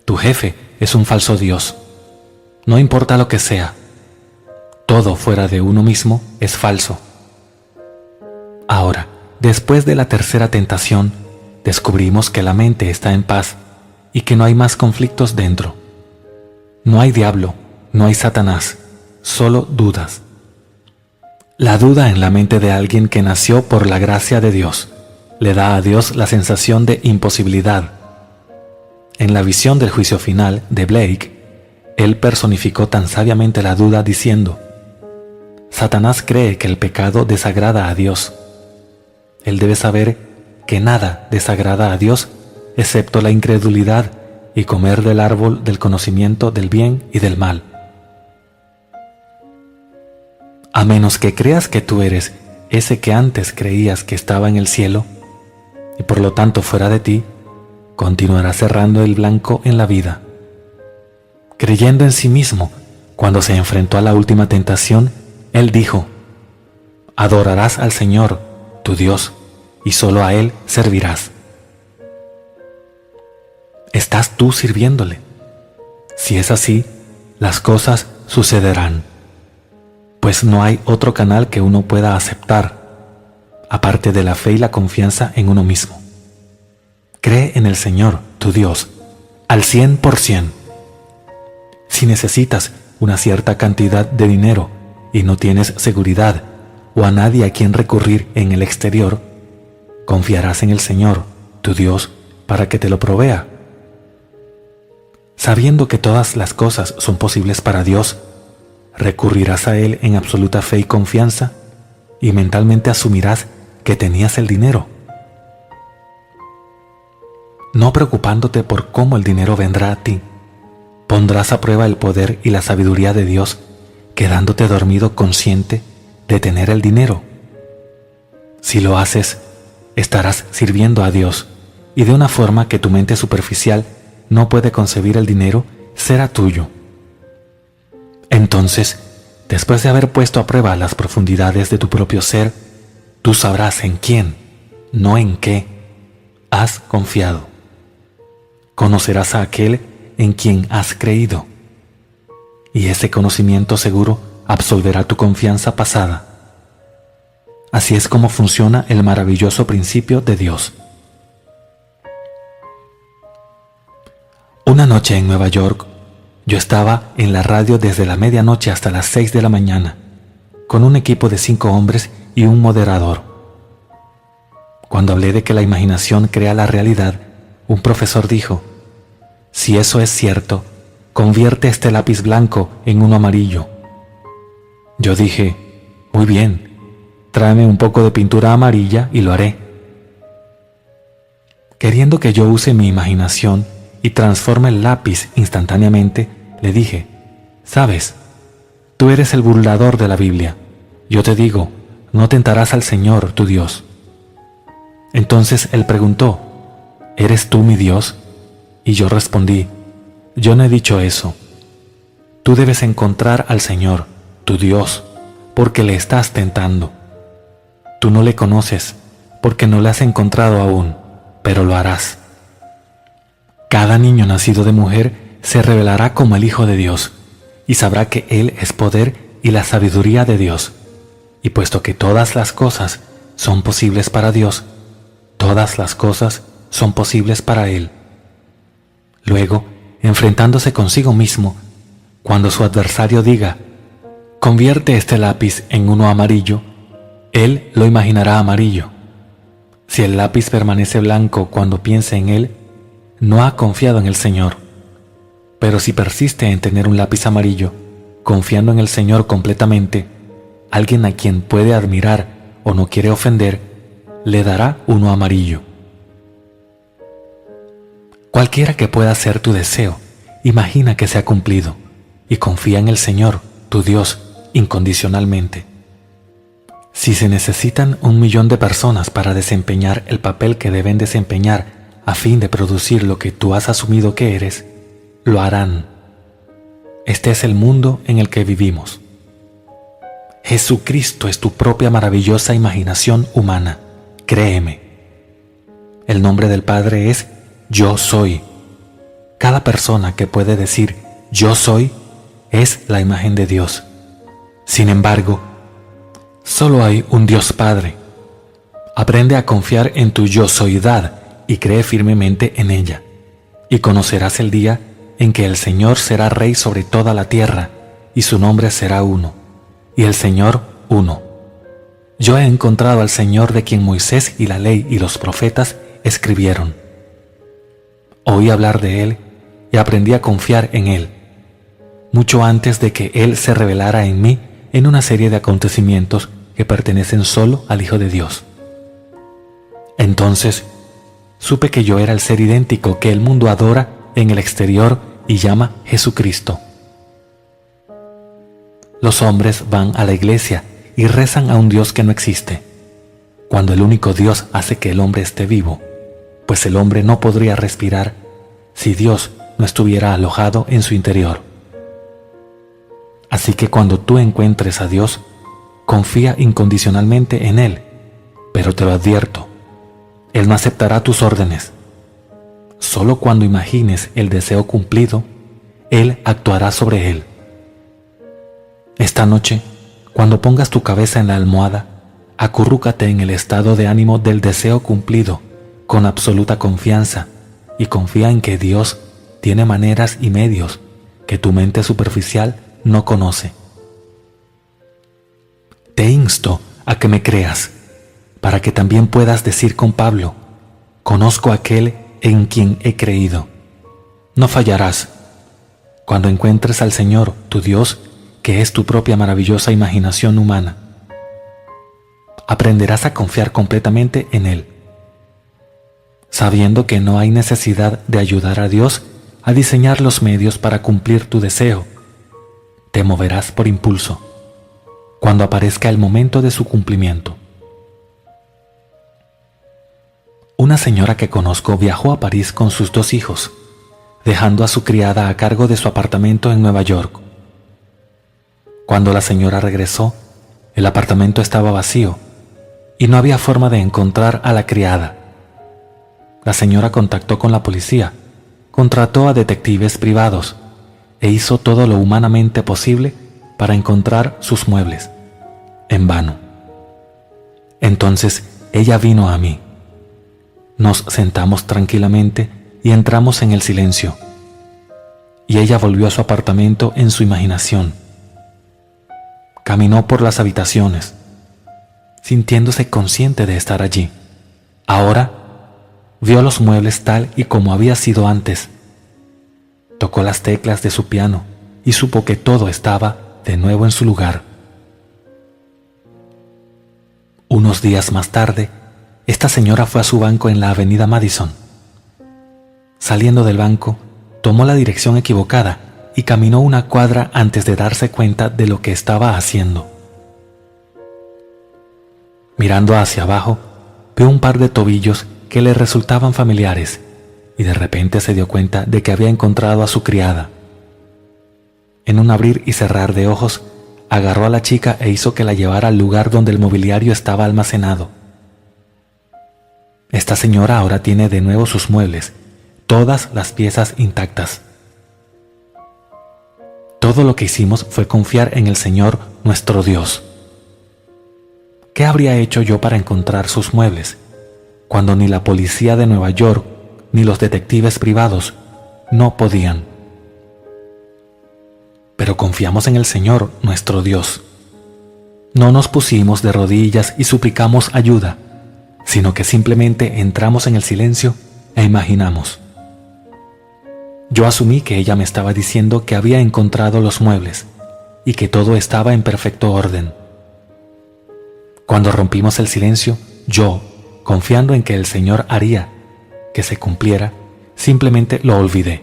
B: Tu jefe es un falso Dios. No importa lo que sea. Todo fuera de uno mismo es falso. Ahora, después de la tercera tentación, descubrimos que la mente está en paz y que no hay más conflictos dentro. No hay diablo, no hay Satanás, solo dudas. La duda en la mente de alguien que nació por la gracia de Dios le da a Dios la sensación de imposibilidad. En la visión del juicio final de Blake, él personificó tan sabiamente la duda diciendo: Satanás cree que el pecado desagrada a Dios. Él debe saber que nada desagrada a Dios excepto la incredulidad y comer del árbol del conocimiento del bien y del mal. A menos que creas que tú eres ese que antes creías que estaba en el cielo, y por lo tanto fuera de ti, continuarás cerrando el blanco en la vida. Creyendo en sí mismo, cuando se enfrentó a la última tentación, él dijo: adorarás al Señor, tu Dios, y solo a Él servirás. ¿Estás tú sirviéndole? Si es así, las cosas sucederán, pues no hay otro canal que uno pueda aceptar, aparte de la fe y la confianza en uno mismo. Cree en el Señor, tu Dios, al 100%. Si necesitas una cierta cantidad de dinero y no tienes seguridad o a nadie a quien recurrir en el exterior, confiarás en el Señor, tu Dios, para que te lo provea. Sabiendo que todas las cosas son posibles para Dios, recurrirás a Él en absoluta fe y confianza y mentalmente asumirás que tenías el dinero. No preocupándote por cómo el dinero vendrá a ti, pondrás a prueba el poder y la sabiduría de Dios, quedándote dormido consciente de tener el dinero. Si lo haces, estarás sirviendo a Dios, y de una forma que tu mente superficial no puede concebir el dinero, será tuyo. Entonces, después de haber puesto a prueba las profundidades de tu propio ser, tú sabrás en quién, no en qué, has confiado. Conocerás a aquel en quien has creído, y ese conocimiento seguro absolverá tu confianza pasada. Así es como funciona el maravilloso principio de Dios. Una noche en Nueva York, yo estaba en la radio desde la medianoche hasta las 6 de la mañana, con un equipo de 5 hombres y un moderador. Cuando hablé de que la imaginación crea la realidad, un profesor dijo: si eso es cierto, convierte este lápiz blanco en uno amarillo. Yo dije: muy bien, tráeme un poco de pintura amarilla y lo haré. Queriendo que yo use mi imaginación y transforme el lápiz instantáneamente, le dije: ¿sabes? Tú eres el burlador de la Biblia. Yo te digo, no tentarás al Señor, tu Dios. Entonces él preguntó: ¿eres tú mi Dios? Y yo respondí: yo no he dicho eso. Tú debes encontrar al Señor, tu Dios, porque le estás tentando. Tú no le conoces, porque no le has encontrado aún, pero lo harás. Cada niño nacido de mujer se revelará como el Hijo de Dios, y sabrá que Él es poder y la sabiduría de Dios. Y puesto que todas las cosas son posibles para Dios, todas las cosas son posibles para Él. Luego, enfrentándose consigo mismo, cuando su adversario diga: convierte este lápiz en uno amarillo, él lo imaginará amarillo. Si el lápiz permanece blanco cuando piense en él, no ha confiado en el Señor. Pero si persiste en tener un lápiz amarillo, confiando en el Señor completamente, alguien a quien puede admirar o no quiere ofender, le dará uno amarillo. Cualquiera que pueda ser tu deseo, imagina que se ha cumplido y confía en el Señor, tu Dios, incondicionalmente. Si se necesitan 1.000.000 de personas para desempeñar el papel que deben desempeñar a fin de producir lo que tú has asumido que eres, lo harán. Este es el mundo en el que vivimos. Jesucristo es tu propia maravillosa imaginación humana, créeme. El nombre del Padre es Yo Soy. Cada persona que puede decir Yo Soy es la imagen de Dios. Sin embargo, solo hay un Dios Padre. Aprende a confiar en tu yo soydad y cree firmemente en ella, y conocerás el día en que el Señor será Rey sobre toda la tierra, y su nombre será uno, y el Señor uno. Yo he encontrado al Señor de quien Moisés y la ley y los profetas escribieron. Oí hablar de Él y aprendí a confiar en Él, mucho antes de que Él se revelara en mí en una serie de acontecimientos que pertenecen solo al Hijo de Dios. Entonces, supe que yo era el ser idéntico que el mundo adora en el exterior y llama Jesucristo. Los hombres van a la iglesia y rezan a un Dios que no existe, cuando el único Dios hace que el hombre esté vivo, pues el hombre no podría respirar si Dios no estuviera alojado en su interior. Así que cuando tú encuentres a Dios, confía incondicionalmente en Él, pero te lo advierto, Él no aceptará tus órdenes. Solo cuando imagines el deseo cumplido, Él actuará sobre él. Esta noche, cuando pongas tu cabeza en la almohada, acurrúcate en el estado de ánimo del deseo cumplido, con absoluta confianza, y confía en que Dios tiene maneras y medios que tu mente superficial no conoce. Te insto a que me creas, para que también puedas decir con Pablo, conozco a aquel en quien he creído. No fallarás. Cuando encuentres al Señor, tu Dios, que es tu propia maravillosa imaginación humana, aprenderás a confiar completamente en Él, sabiendo que no hay necesidad de ayudar a Dios a diseñar los medios para cumplir tu deseo. Te moverás por impulso, cuando aparezca el momento de su cumplimiento. Una señora que conozco viajó a París con sus 2 hijos, dejando a su criada a cargo de su apartamento en Nueva York. Cuando la señora regresó, el apartamento estaba vacío y no había forma de encontrar a la criada. La señora contactó con la policía, contrató a detectives privados e hizo todo lo humanamente posible para encontrar sus muebles. En vano. Entonces ella vino a mí. Nos sentamos tranquilamente y entramos en el silencio. Y ella volvió a su apartamento en su imaginación. Caminó por las habitaciones, sintiéndose consciente de estar allí. Ahora vio los muebles tal y como había sido antes. Tocó las teclas de su piano y supo que todo estaba de nuevo en su lugar. Unos días más tarde, esta señora fue a su banco en la avenida Madison. Saliendo del banco, tomó la dirección equivocada y caminó una cuadra antes de darse cuenta de lo que estaba haciendo. Mirando hacia abajo, vio un par de tobillos que le resultaban familiares y de repente se dio cuenta de que había encontrado a su criada. En un abrir y cerrar de ojos, agarró a la chica e hizo que la llevara al lugar donde el mobiliario estaba almacenado. Esta señora ahora tiene de nuevo sus muebles, todas las piezas intactas. Todo lo que hicimos fue confiar en el Señor nuestro Dios. ¿Qué habría hecho yo para encontrar sus muebles, cuando ni la policía de Nueva York ni los detectives privados no podían? Pero confiamos en el Señor nuestro Dios. No nos pusimos de rodillas y suplicamos ayuda, sino que simplemente entramos en el silencio e imaginamos. Yo asumí que ella me estaba diciendo que había encontrado los muebles y que todo estaba en perfecto orden. Cuando rompimos el silencio, yo, confiando en que el Señor haría que se cumpliera, simplemente lo olvidé.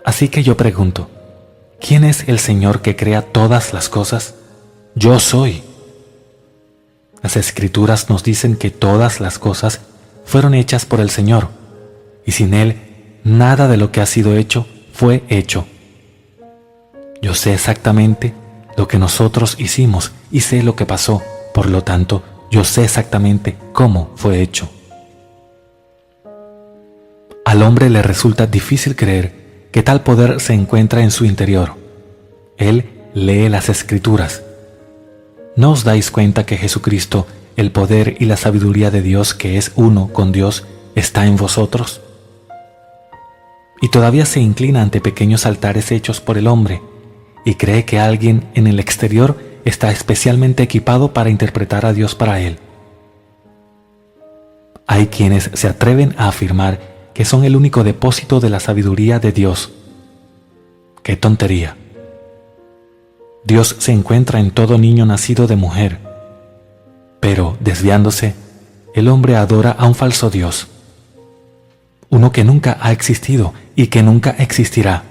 B: Así que yo pregunto, ¿quién es el Señor que crea todas las cosas? Yo soy. Las Escrituras nos dicen que todas las cosas fueron hechas por el Señor, y sin Él, nada de lo que ha sido hecho fue hecho. Yo sé exactamente lo que nosotros hicimos y sé lo que pasó, por lo tanto, yo sé exactamente cómo fue hecho. Al hombre le resulta difícil creer que tal poder se encuentra en su interior. Él lee las Escrituras. ¿No os dais cuenta que Jesucristo, el poder y la sabiduría de Dios que es uno con Dios, está en vosotros? Y todavía se inclina ante pequeños altares hechos por el hombre y cree que alguien en el exterior está especialmente equipado para interpretar a Dios para él. Hay quienes se atreven a afirmar que son el único depósito de la sabiduría de Dios. ¡Qué tontería! Dios se encuentra en todo niño nacido de mujer, pero, desviándose, el hombre adora a un falso Dios, uno que nunca ha existido y que nunca existirá.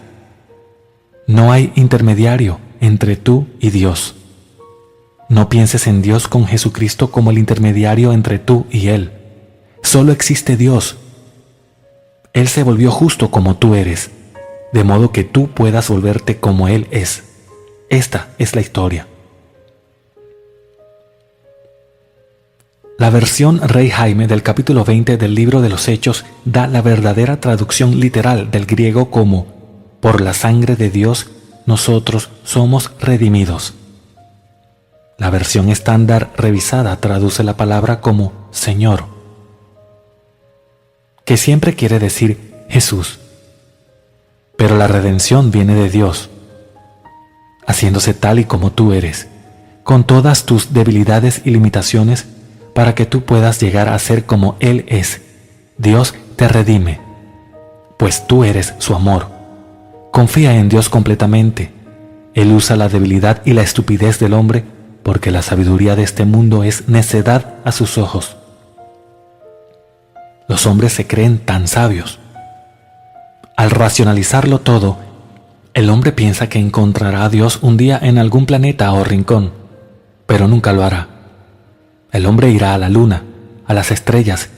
B: No hay intermediario entre tú y Dios. No pienses en Dios con Jesucristo como el intermediario entre tú y Él. Solo existe Dios. Él se volvió justo como tú eres, de modo que tú puedas volverte como Él es. Esta es la historia. La versión Rey Jaime del capítulo 20 del libro de los Hechos da la verdadera traducción literal del griego como por la sangre de Dios nosotros somos redimidos. La versión estándar revisada traduce la palabra como Señor, que siempre quiere decir Jesús. Pero la redención viene de Dios, haciéndose tal y como tú eres, con todas tus debilidades y limitaciones, para que tú puedas llegar a ser como Él es. Dios te redime, pues tú eres su amor. Confía en Dios completamente. Él usa la debilidad y la estupidez del hombre porque la sabiduría de este mundo es necedad a sus ojos. Los hombres se creen tan sabios. Al racionalizarlo todo, el hombre piensa que encontrará a Dios un día en algún planeta o rincón, pero nunca lo hará. El hombre irá a la luna, a las estrellas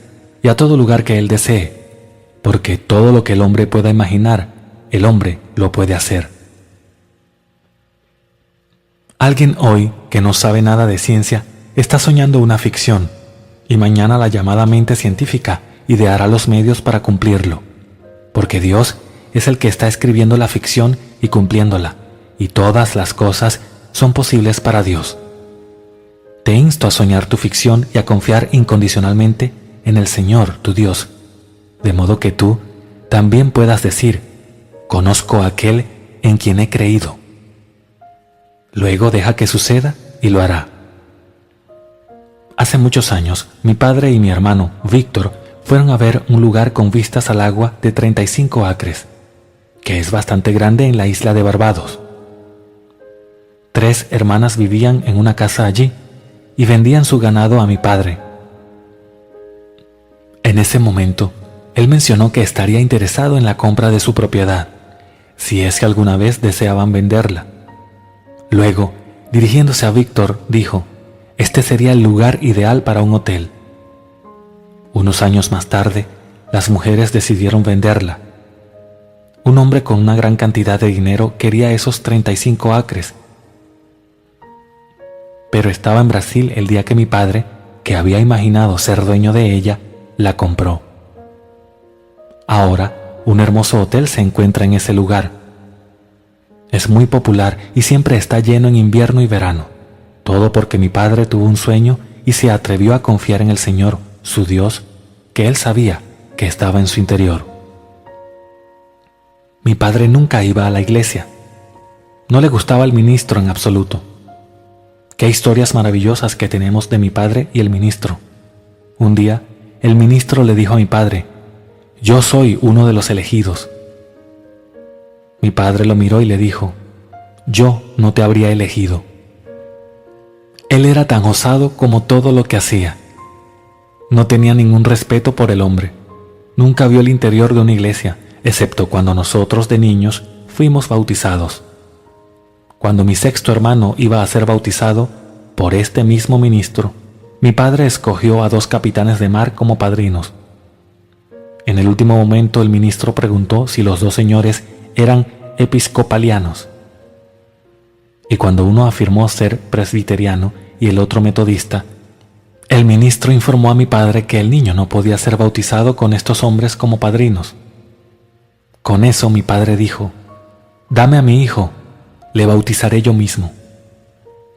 B: y a todo lugar que él desee, porque todo lo que el hombre pueda imaginar, el hombre lo puede hacer. Alguien hoy que no sabe nada de ciencia está soñando una ficción y mañana la llamada mente científica ideará los medios para cumplirlo, porque Dios es el que está escribiendo la ficción y cumpliéndola, y todas las cosas son posibles para Dios. Te insto a soñar tu ficción y a confiar incondicionalmente en el Señor, tu Dios, de modo que tú también puedas decir: conozco a aquel en quien he creído. Luego deja que suceda y lo hará. Hace muchos años, mi padre y mi hermano, Víctor, fueron a ver un lugar con vistas al agua de 35 acres, que es bastante grande en la isla de Barbados. 3 hermanas vivían en una casa allí y vendían su ganado a mi padre. En ese momento, él mencionó que estaría interesado en la compra de su propiedad, si es que alguna vez deseaban venderla. Luego, dirigiéndose a Víctor, dijo: este sería el lugar ideal para un hotel. Unos años más tarde, las mujeres decidieron venderla. Un hombre con una gran cantidad de dinero quería esos 35 acres, pero estaba en Brasil el día que mi padre, que había imaginado ser dueño de ella, la compró. Ahora, un hermoso hotel se encuentra en ese lugar. Es muy popular y siempre está lleno en invierno y verano, todo porque mi padre tuvo un sueño y se atrevió a confiar en el Señor, su Dios, que él sabía que estaba en su interior. Mi padre nunca iba a la iglesia. No le gustaba el ministro en absoluto. Qué historias maravillosas que tenemos de mi padre y el ministro. Un día, el ministro le dijo a mi padre: yo soy uno de los elegidos. Mi padre lo miró y le dijo: yo no te habría elegido. Él era tan osado como todo lo que hacía. No tenía ningún respeto por el hombre. Nunca vio el interior de una iglesia, excepto cuando nosotros de niños fuimos bautizados. Cuando mi sexto hermano iba a ser bautizado por este mismo ministro, mi padre escogió a 2 capitanes de mar como padrinos. En el último momento el ministro preguntó si los 2 señores eran episcopalianos. Y cuando uno afirmó ser presbiteriano y el otro metodista, el ministro informó a mi padre que el niño no podía ser bautizado con estos hombres como padrinos. Con eso mi padre dijo: «Dame a mi hijo, le bautizaré yo mismo».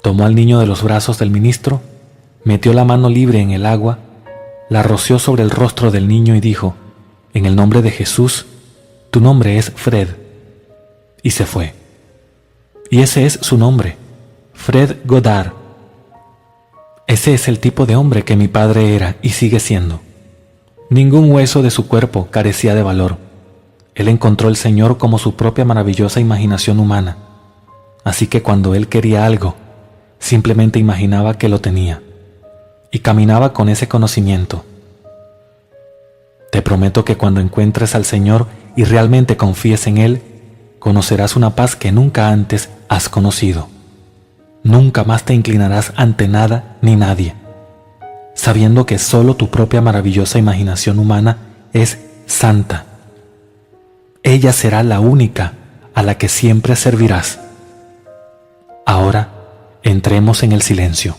B: Tomó al niño de los brazos del ministro, metió la mano libre en el agua, la roció sobre el rostro del niño y dijo: «En el nombre de Jesús, tu nombre es Fred». Y se fue. Y ese es su nombre, Fred Goddard. Ese es el tipo de hombre que mi padre era y sigue siendo. Ningún hueso de su cuerpo carecía de valor. Él encontró el Señor como su propia maravillosa imaginación humana. Así que cuando él quería algo, simplemente imaginaba que lo tenía y caminaba con ese conocimiento. Te prometo que cuando encuentres al Señor y realmente confíes en Él, conocerás una paz que nunca antes has conocido. Nunca más te inclinarás ante nada ni nadie, sabiendo que solo tu propia maravillosa imaginación humana es santa. Ella será la única a la que siempre servirás. Ahora entremos en el silencio.